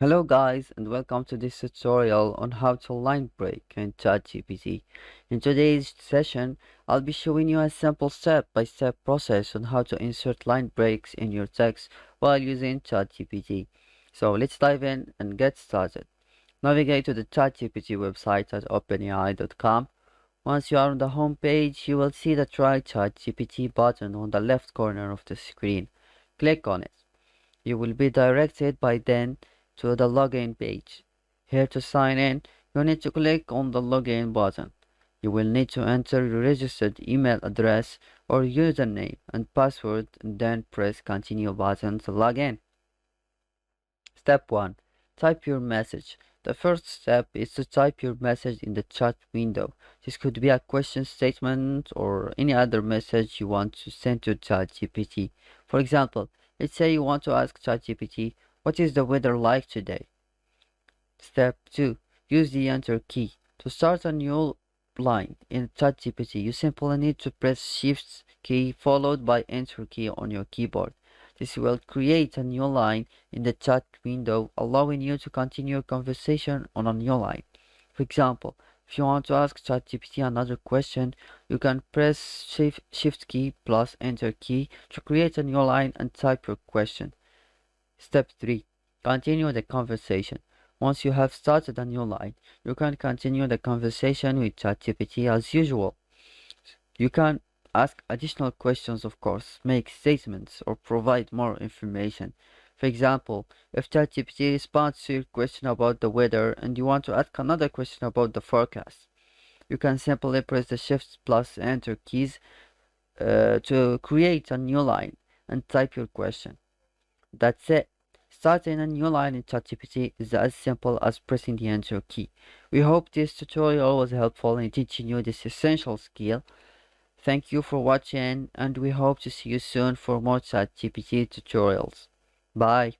Hello guys and welcome to this tutorial on how to line break in Chatgpt. In today's session, I'll be showing you a simple step-by-step process on how to insert line breaks in your text while using Chatgpt. So let's dive in and get started. Navigate to the Chatgpt website at openai.com. Once you are on the home page, you will see the Try Chatgpt button on the left corner of the screen. Click on it. You will be directed by then to the login page. Here to sign in, you need to click on the login button. You will need to enter your registered email address or username and password and then press continue button to log in. Step 1. Type your message. The first step is to type your message in the chat window. This could be a question statement or any other message you want to send to ChatGPT. For example, let's say you want to ask ChatGPT, what is the weather like today? Step 2. Use the Enter key. To start a new line in ChatGPT, you simply need to press Shift key followed by Enter key on your keyboard. This will create a new line in the chat window, allowing you to continue your conversation on a new line. For example, if you want to ask ChatGPT another question, you can press Shift key plus Enter key to create a new line and type your question. Step 3. Continue the conversation. Once you have started a new line, you can continue the conversation with ChatGPT as usual. You can ask additional questions, of course, make statements, or provide more information. For example, if ChatGPT responds to your question about the weather and you want to ask another question about the forecast, you can simply press the Shift plus Enter keys to create a new line and type your question. That's it. Starting a new line in ChatGPT is as simple as pressing the Enter key. We hope this tutorial was helpful in teaching you this essential skill. Thank you for watching and we hope to see you soon for more ChatGPT tutorials. Bye.